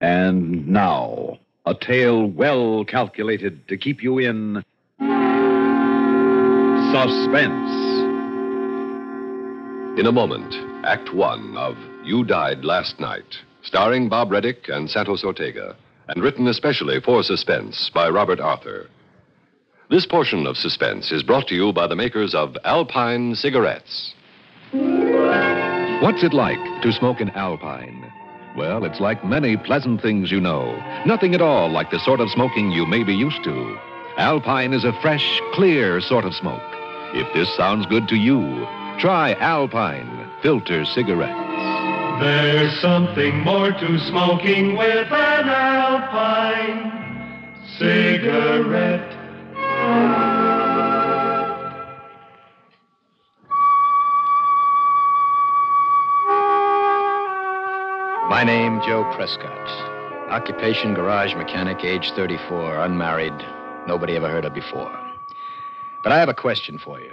And now, a tale well calculated to keep you in suspense. In a moment, Act One of You Died Last Night, starring Bob Reddick and Santos Ortega, and written especially for Suspense by Robert Arthur. This portion of Suspense is brought to you by the makers of Alpine cigarettes. What's it like to smoke an Alpine? Well, it's like many pleasant things you know. Nothing at all like the sort of smoking you may be used to. Alpine is a fresh, clear sort of smoke. If this sounds good to you, try Alpine filter cigarettes. There's something more to smoking with an Alpine cigarette. My name, Joe Prescott. Occupation, garage mechanic, age 34, unmarried, nobody ever heard of before. But I have a question for you.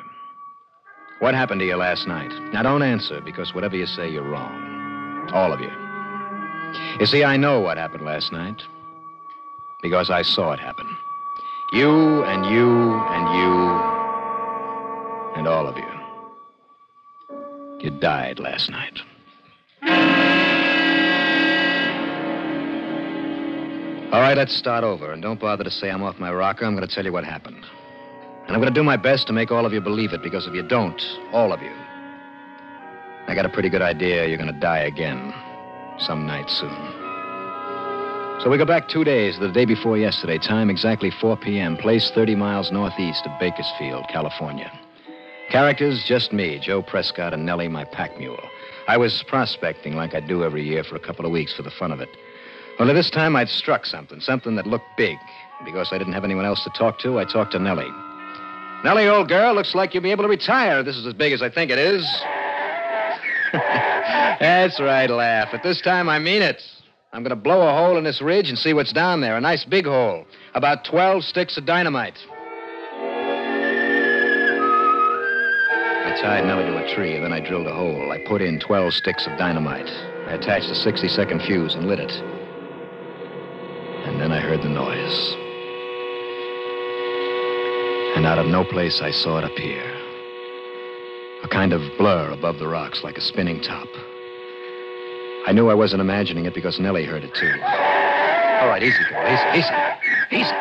What happened to you last night? Now, don't answer, because whatever you say, you're wrong. All of you. You see, I know what happened last night, because I saw it happen. You and you and you and all of you. You died last night. All right, let's start over. And don't bother to say I'm off my rocker. I'm going to tell you what happened. And I'm going to do my best to make all of you believe it, because if you don't, all of you, I got a pretty good idea you're going to die again some night soon. So we go back 2 days, the day before yesterday, time exactly 4 p.m., place 30 miles northeast of Bakersfield, California. Characters, just me, Joe Prescott, and Nellie, my pack mule. I was prospecting like I do every year for a couple of weeks for the fun of it. Only this time I'd struck something that looked big. Because I didn't have anyone else to talk to, I talked to Nellie. Nellie, old girl, looks like you'll be able to retire. This is as big as I think it is. That's right, laugh. But this time I mean it. I'm going to blow a hole in this ridge and see what's down there. A nice big hole. About 12 sticks of dynamite. I tied Nellie to a tree, and then I drilled a hole. I put in 12 sticks of dynamite. I attached a 60-second fuse and lit it. And then I heard the noise. And out of no place, I saw it appear. A kind of blur above the rocks, like a spinning top. I knew I wasn't imagining it because Nellie heard it, too. All right, easy, girl, easy.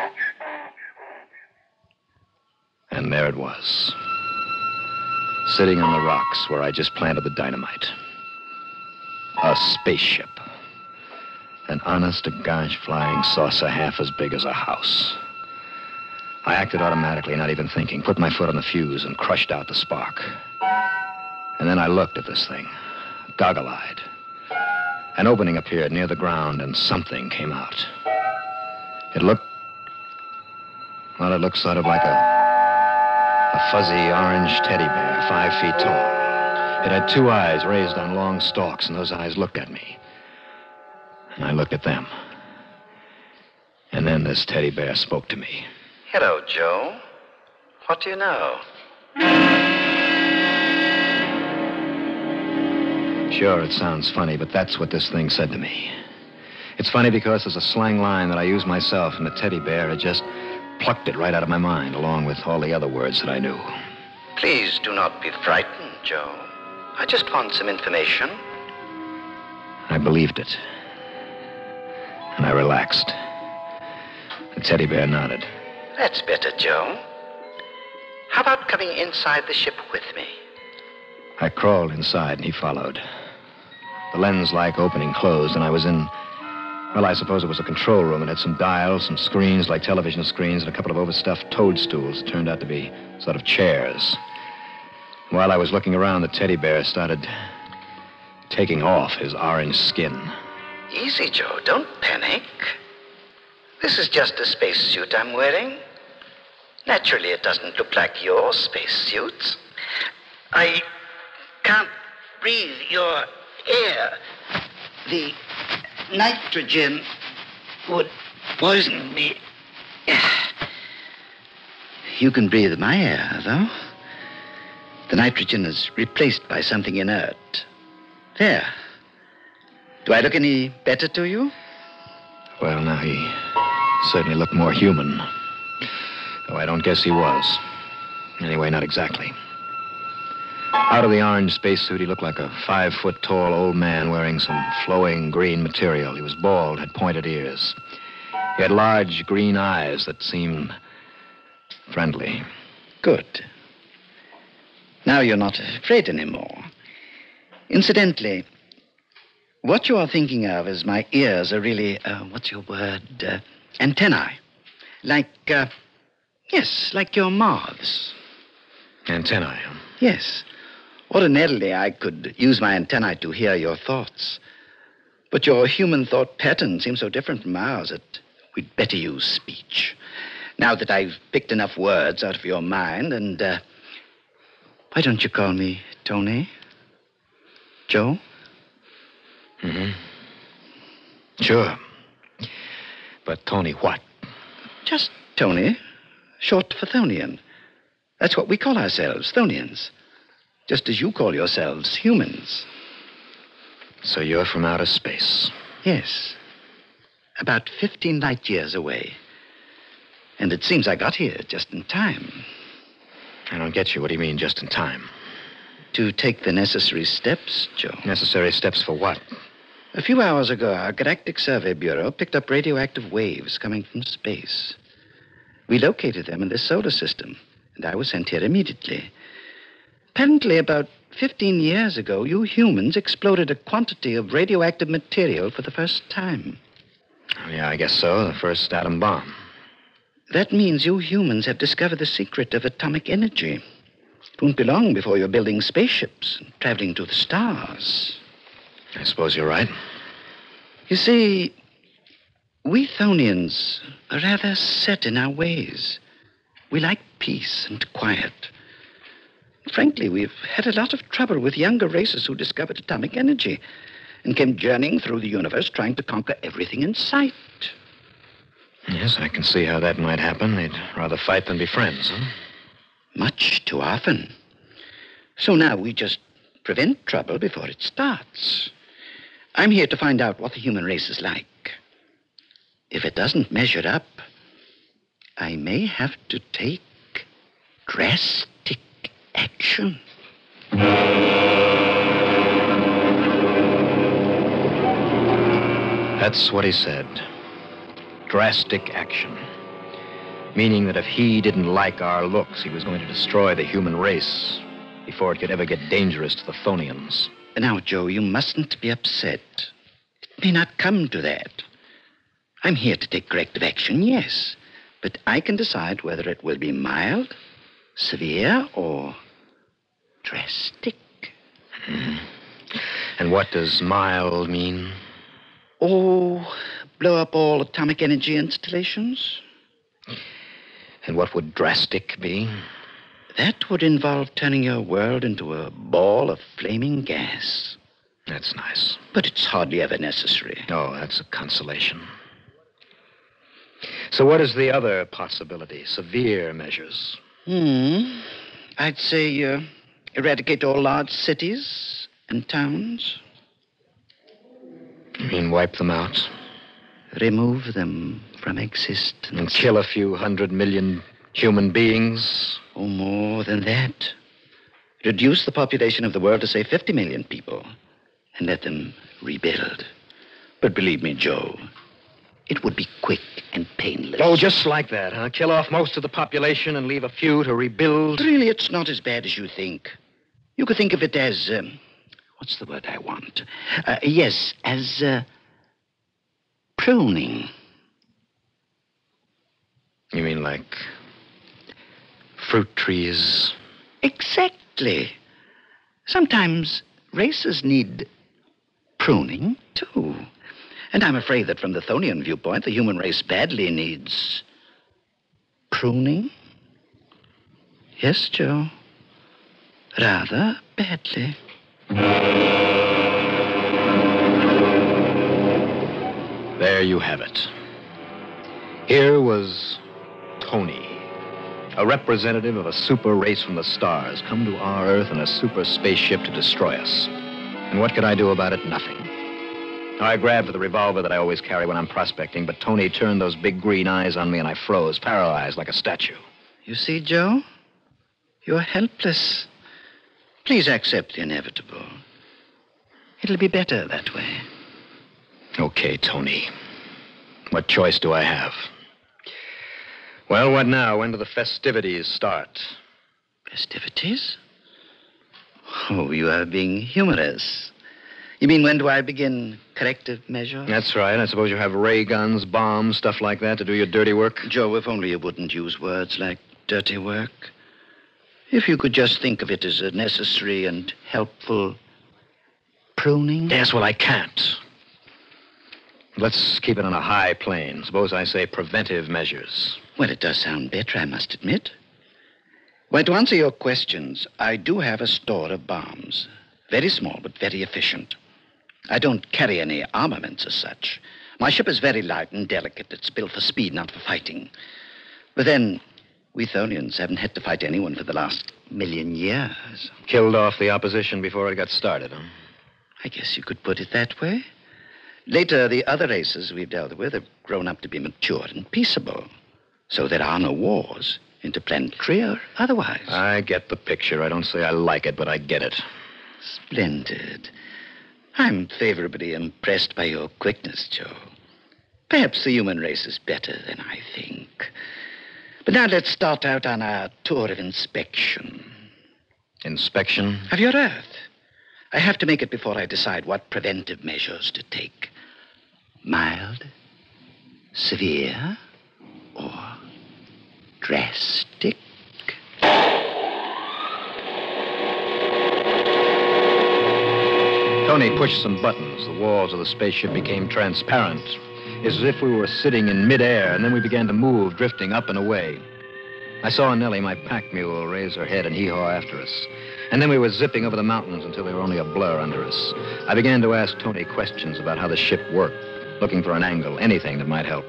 And there it was. Sitting on the rocks where I just planted the dynamite. A spaceship. An honest-to-gosh flying saucer half as big as a house. I acted automatically, not even thinking, put my foot on the fuse and crushed out the spark. And then I looked at this thing, goggle-eyed. An opening appeared near the ground, and something came out. It looked sort of like a fuzzy orange teddy bear, 5 feet tall. It had 2 eyes raised on long stalks, and those eyes looked at me. And I looked at them. And then this teddy bear spoke to me. Hello, Joe. What do you know? Sure, it sounds funny, but that's what this thing said to me. It's funny because there's a slang line that I use myself, and the teddy bear had just plucked it right out of my mind, along with all the other words that I knew. Please do not be frightened, Joe. I just want some information. I believed it. And I relaxed. The teddy bear nodded. That's better, Joe. How about coming inside the ship with me? I crawled inside, and he followed. The lens-like opening closed, and I was in, well, I suppose it was a control room. It had some dials, some screens like television screens, and a couple of overstuffed toadstools that turned out to be sort of chairs. While I was looking around, the teddy bear started taking off his orange skin. Easy, Joe. Don't panic. This is just a spacesuit I'm wearing. Naturally, it doesn't look like your spacesuits. I can't breathe your air. The nitrogen would poison me. You can breathe my air, though. The nitrogen is replaced by something inert. There. Do I look any better to you? Well, now, he certainly looked more human. Though I don't guess he was. Anyway, not exactly. Out of the orange spacesuit, he looked like a 5-foot-tall old man wearing some flowing green material. He was bald, had pointed ears. He had large green eyes that seemed friendly. Good. Now you're not afraid anymore. Incidentally, what you are thinking of is my ears are really, what's your word? Antennae. Like, yes, like your mouths. Antennae, huh? Yes. Ordinarily, I could use my antennae to hear your thoughts. But your human thought pattern seems so different from ours that we'd better use speech. Now that I've picked enough words out of your mind, and, why don't you call me Tony? Joe? Mm-hmm. Sure. But Tony what? Just Tony, short for Thonian. That's what we call ourselves, Thonians. Just as you call yourselves humans. So you're from outer space? Yes. About 15 light years away. And it seems I got here just in time. I don't get you. What do you mean, just in time? To take the necessary steps, Joe. Necessary steps for what? A few hours ago, our Galactic Survey Bureau picked up radioactive waves coming from space. We located them in this solar system, and I was sent here immediately. Apparently, about 15 years ago, you humans exploded a quantity of radioactive material for the first time. Oh, yeah, I guess so. The first atom bomb. That means you humans have discovered the secret of atomic energy. It won't be long before you're building spaceships and traveling to the stars. I suppose you're right. You see, we Thonians are rather set in our ways. We like peace and quiet. Frankly, we've had a lot of trouble with younger races who discovered atomic energy and came journeying through the universe trying to conquer everything in sight. Yes, I can see how that might happen. They'd rather fight than be friends, huh? Much too often. So now we just prevent trouble before it starts. I'm here to find out what the human race is like. If it doesn't measure up, I may have to take drastic action. That's what he said. Drastic action. Meaning that if he didn't like our looks, he was going to destroy the human race before it could ever get dangerous to the Thonians. Now, Joe, you mustn't be upset. It may not come to that. I'm here to take corrective action, yes. But I can decide whether it will be mild, severe, or drastic. And what does mild mean? Oh, blow up all atomic energy installations. And what would drastic be? That would involve turning your world into a ball of flaming gas. That's nice. But it's hardly ever necessary. Oh, that's a consolation. So what is the other possibility? Severe measures? I'd say eradicate all large cities and towns. You mean wipe them out? Remove them from existence. And kill a few 100 million human beings? Oh, more than that. Reduce the population of the world to, say, 50 million people and let them rebuild. But believe me, Joe, it would be quick and painless. Oh, just like that, huh? Kill off most of the population and leave a few to rebuild? Really, it's not as bad as you think. You could think of it as, what's the word I want? Yes, as pruning. You mean like fruit trees? Exactly. Sometimes races need pruning, too. And I'm afraid that from the Thonian viewpoint, the human race badly needs pruning. Yes, Joe. Rather badly. There you have it. Here was Tony, a representative of a super race from the stars, come to our Earth in a super spaceship to destroy us. And what could I do about it? Nothing. I grabbed for the revolver that I always carry when I'm prospecting, but Tony turned those big green eyes on me and I froze, paralyzed like a statue. You see, Joe? You're helpless. Please accept the inevitable. It'll be better that way. Okay, Tony. What choice do I have? Well, what now? When do the festivities start? Festivities? Oh, you are being humorous. You mean when do I begin corrective measures? That's right. I suppose you have ray guns, bombs, stuff like that to do your dirty work? Joe, if only you wouldn't use words like dirty work. If you could just think of it as a necessary and helpful pruning. Yes, well, I can't. Let's keep it on a high plane. Suppose I say preventive measures. Well, it does sound better, I must admit. Well, to answer your questions, I do have a store of bombs. Very small, but very efficient. I don't carry any armaments as such. My ship is very light and delicate. It's built for speed, not for fighting. But then, we Tholians haven't had to fight anyone for the last 1,000,000 years. Killed off the opposition before it got started, huh? I guess you could put it that way. Later, the other races we've dealt with have grown up to be mature and peaceable. So there are no wars, interplanetary or otherwise. I get the picture. I don't say I like it, but I get it. Splendid. I'm favorably impressed by your quickness, Joe. Perhaps the human race is better than I think. But now let's start out on our tour of inspection. Inspection? Of your Earth. I have to make it before I decide what preventive measures to take. Mild, severe, or drastic? Tony pushed some buttons. The walls of the spaceship became transparent, as if we were sitting in midair, and then we began to move, drifting up and away. I saw Nellie, my pack mule, raise her head and hee-haw after us. And then we were zipping over the mountains until they were only a blur under us. I began to ask Tony questions about how the ship worked, looking for an angle, anything that might help.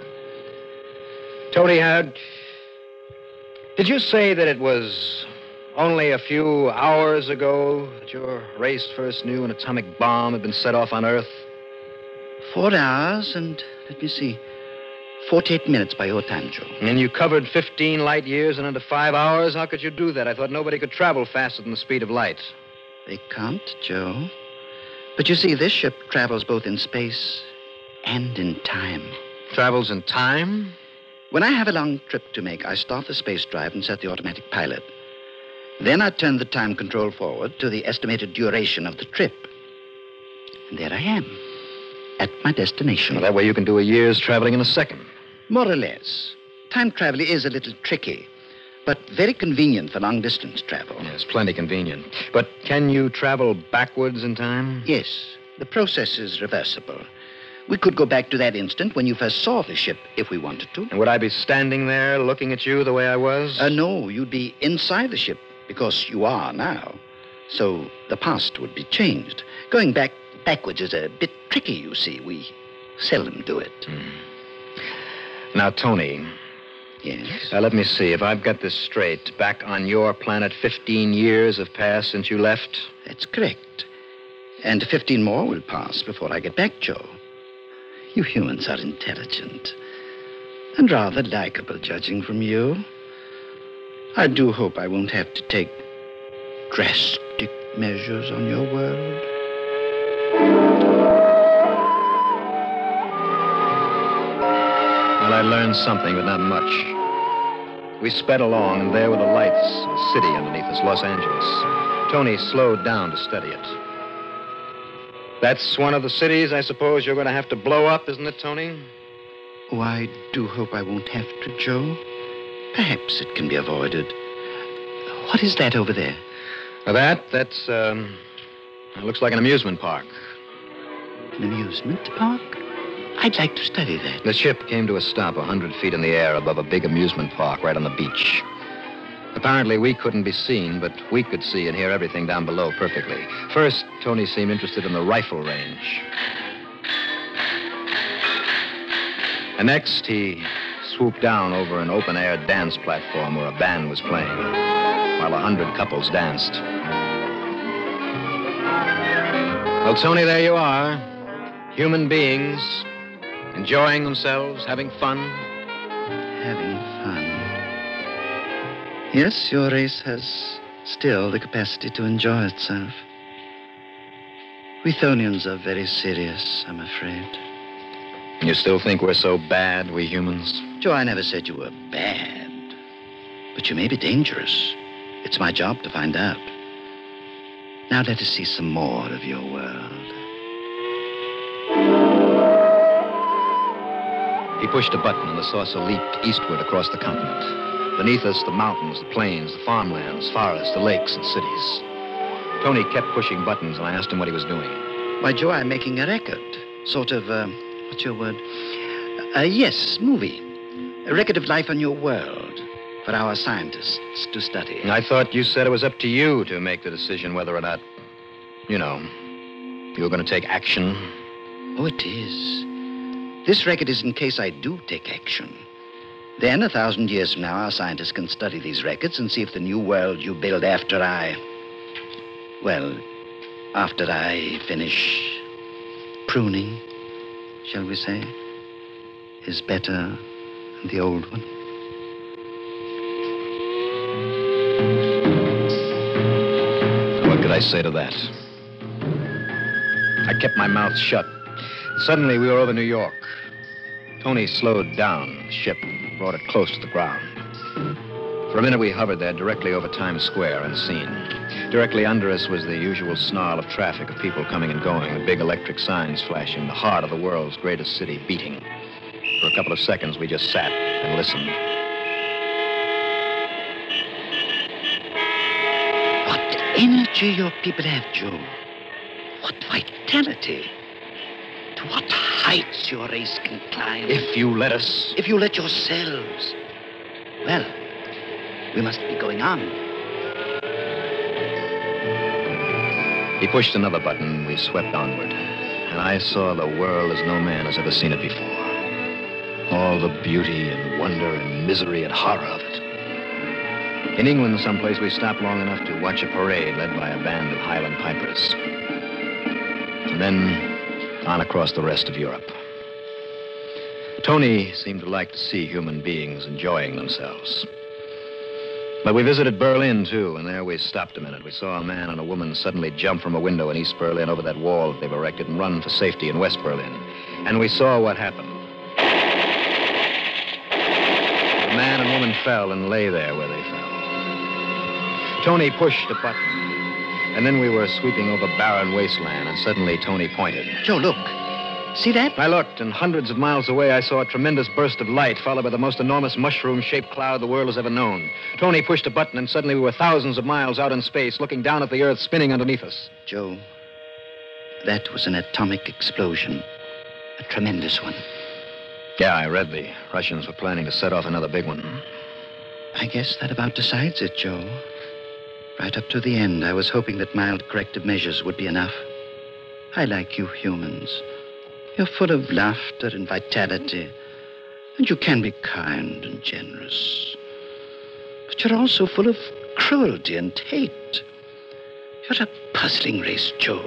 Tony, did you say that it was only a few hours ago that your race first knew an atomic bomb had been set off on Earth? 4 hours and, let me see, 48 minutes by your time, Joe. And you covered 15 light years in under 5 hours? How could you do that? I thought nobody could travel faster than the speed of light. They can't, Joe. But you see, this ship travels both in space and in time. Travels in time? When I have a long trip to make, I start the space drive and set the automatic pilot. Then I turn the time control forward to the estimated duration of the trip. And there I am, at my destination. Well, that way you can do a year's traveling in a second. More or less. Time travel is a little tricky, but very convenient for long-distance travel. Yes, plenty convenient. But can you travel backwards in time? Yes, the process is reversible. We could go back to that instant when you first saw the ship, if we wanted to. And would I be standing there looking at you the way I was? No, you'd be inside the ship, because you are now. So the past would be changed. Going backwards is a bit tricky, you see. We seldom do it. Now, Tony. Yes? Let me see. If I've got this straight, back on your planet, 15 years have passed since you left? That's correct. And 15 more will pass before I get back, Joe. You humans are intelligent. And rather likable, judging from you. I do hope I won't have to take drastic measures on your world. Well, I learned something, but not much. We sped along, and there were the lights of a city underneath us, Los Angeles. Tony slowed down to study it. That's one of the cities I suppose you're going to have to blow up, isn't it, Tony? Oh, I do hope I won't have to, Joe. Perhaps it can be avoided. What is that over there? That's it looks like an amusement park. An amusement park? I'd like to study that. The ship came to a stop 100 feet in the air above a big amusement park right on the beach. Apparently, we couldn't be seen, but we could see and hear everything down below perfectly. First, Tony seemed interested in the rifle range. And next, he swooped down over an open-air dance platform where a band was playing, while 100 couples danced. Well, Tony, there you are. Human beings enjoying themselves, having fun. Having fun. Yes, your race has still the capacity to enjoy itself. We Thonians are very serious, I'm afraid. You still think we're so bad, we humans? Joe, I never said you were bad. But you may be dangerous. It's my job to find out. Now let us see some more of your world. He pushed a button and the saucer leaped eastward across the continent. Beneath us, the mountains, the plains, the farmlands, forests, the lakes, and cities. Tony kept pushing buttons, and I asked him what he was doing. Why, Joe, I'm making a record. Sort of, what's your word? Yes, movie. A record of life on your world for our scientists to study. I thought you said it was up to you to make the decision whether or not, you were going to take action. Oh, it is. This record is in case I do take action. Then, 1,000 years from now, our scientists can study these records and see if the new world you build after I finish pruning, shall we say, is better than the old one. What could I say to that? I kept my mouth shut. Suddenly, we were over New York. Tony slowed down the ship and brought it close to the ground. For a minute, we hovered there directly over Times Square, unseen. Directly under us was the usual snarl of traffic, of people coming and going, the big electric signs flashing, the heart of the world's greatest city beating. For a couple of seconds, we just sat and listened. What energy your people have, Joe. What vitality. To what heights your race can climb. If you let us. If you let yourselves. Well, we must be going on. He pushed another button, we swept onward. And I saw the world as no man has ever seen it before. All the beauty and wonder and misery and horror of it. In England, someplace, we stopped long enough to watch a parade led by a band of Highland pipers. And then on across the rest of Europe. Tony seemed to like to see human beings enjoying themselves. But we visited Berlin, too, and there we stopped a minute. We saw a man and a woman suddenly jump from a window in East Berlin over that wall that they've erected and run for safety in West Berlin. And we saw what happened. The man and woman fell and lay there where they fell. Tony pushed a button, and then we were sweeping over barren wasteland, and suddenly Tony pointed. Joe, look. See that? I looked, and hundreds of miles away, I saw a tremendous burst of light, followed by the most enormous mushroom-shaped cloud the world has ever known. Tony pushed a button, and suddenly we were thousands of miles out in space, looking down at the Earth spinning underneath us. Joe, that was an atomic explosion. A tremendous one. Yeah, I read the Russians were planning to set off another big one. I guess that about decides it, Joe. Right up to the end, I was hoping that mild corrective measures would be enough. I like you humans. You're full of laughter and vitality, and you can be kind and generous. But you're also full of cruelty and hate. You're a puzzling race, Joe,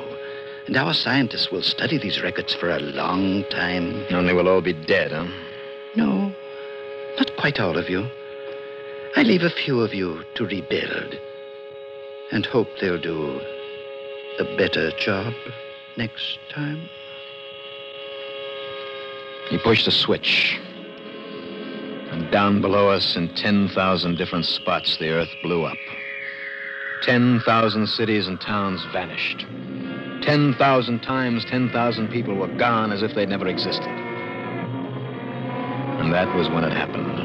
and our scientists will study these records for a long time. Only we'll all be dead, huh? No, not quite all of you. I leave a few of you to rebuild, and hope they'll do a better job next time. He pushed a switch. And down below us, in 10,000 different spots, the Earth blew up. 10,000 cities and towns vanished. 10,000 times 10,000 people were gone as if they'd never existed. And that was when it happened.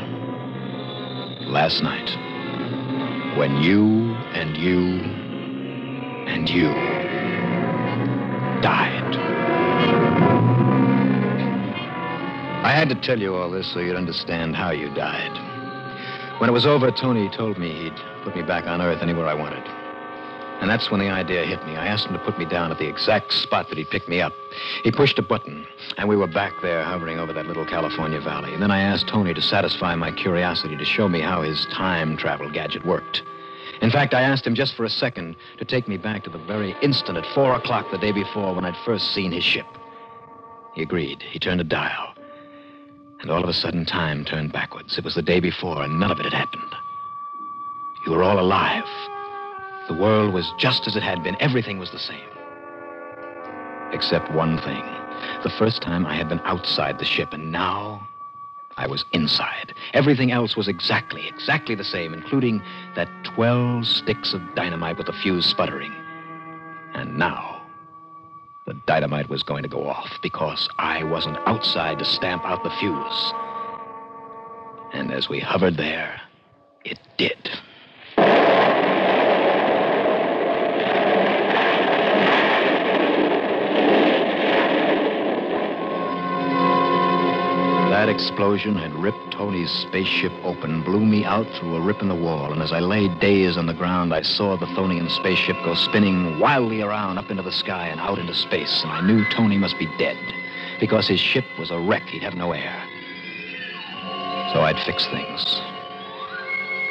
Last night. When you and you and you died. I had to tell you all this so you'd understand how you died. When it was over, Tony told me he'd put me back on Earth anywhere I wanted. And that's when the idea hit me. I asked him to put me down at the exact spot that he picked me up. He pushed a button, and we were back there hovering over that little California valley. And then I asked Tony to satisfy my curiosity, to show me how his time travel gadget worked. In fact, I asked him just for a second to take me back to the very instant at 4 o'clock the day before when I'd first seen his ship. He agreed. He turned a dial. And all of a sudden, time turned backwards. It was the day before, and none of it had happened. You were all alive. The world was just as it had been. Everything was the same. Except one thing. The first time I had been outside the ship, and now I was inside. Everything else was exactly the same, including that 12 sticks of dynamite with the fuse sputtering. And now, the dynamite was going to go off because I wasn't outside to stamp out the fuse. And as we hovered there, it did. That explosion had ripped Tony's spaceship open, blew me out through a rip in the wall, and as I lay dazed on the ground, I saw the Thonian spaceship go spinning wildly around up into the sky and out into space, and I knew Tony must be dead, because his ship was a wreck. He'd have no air. So I'd fix things.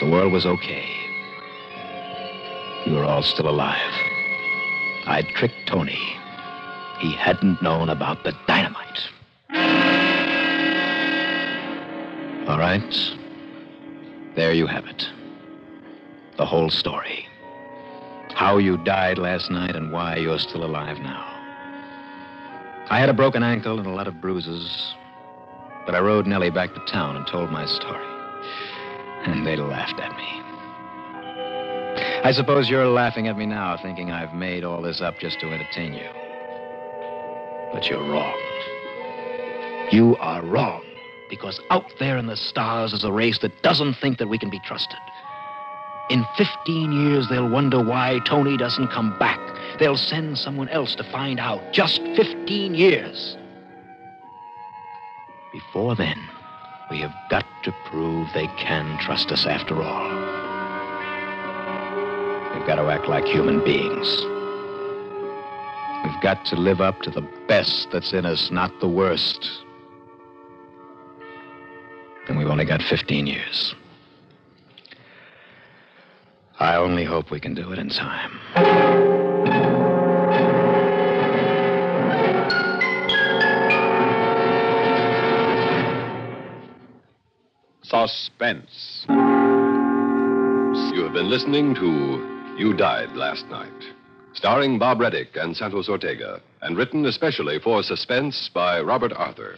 The world was okay. We were all still alive. I'd tricked Tony. He hadn't known about the dynamite. All right. There you have it. The whole story. How you died last night and why you're still alive now. I had a broken ankle and a lot of bruises, but I rode Nellie back to town and told my story. And they laughed at me. I suppose you're laughing at me now, thinking I've made all this up just to entertain you. But you're wrong. You are wrong. Because out there in the stars is a race that doesn't think that we can be trusted. In 15 years, they'll wonder why Tony doesn't come back. They'll send someone else to find out. Just 15 years. Before then, we have got to prove they can trust us after all. We've got to act like human beings. We've got to live up to the best that's in us, not the worst. And we've only got 15 years. I only hope we can do it in time. Suspense. You have been listening to You Died Last Night, starring Bob Reddick and Santos Ortega, and written especially for Suspense by Robert Arthur.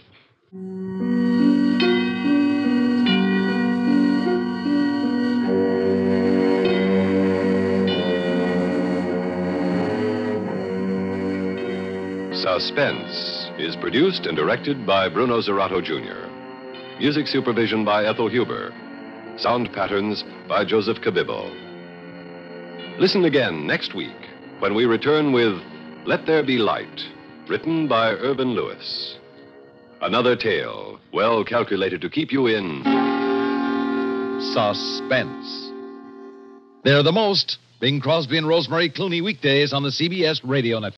Suspense is produced and directed by Bruno Zerato, Jr. Music supervision by Ethel Huber. Sound patterns by Joseph Cabibbo. Listen again next week when we return with Let There Be Light, written by Irvin Lewis. Another tale well calculated to keep you in Suspense. They're the most. Bing Crosby and Rosemary Clooney weekdays on the CBS Radio Network.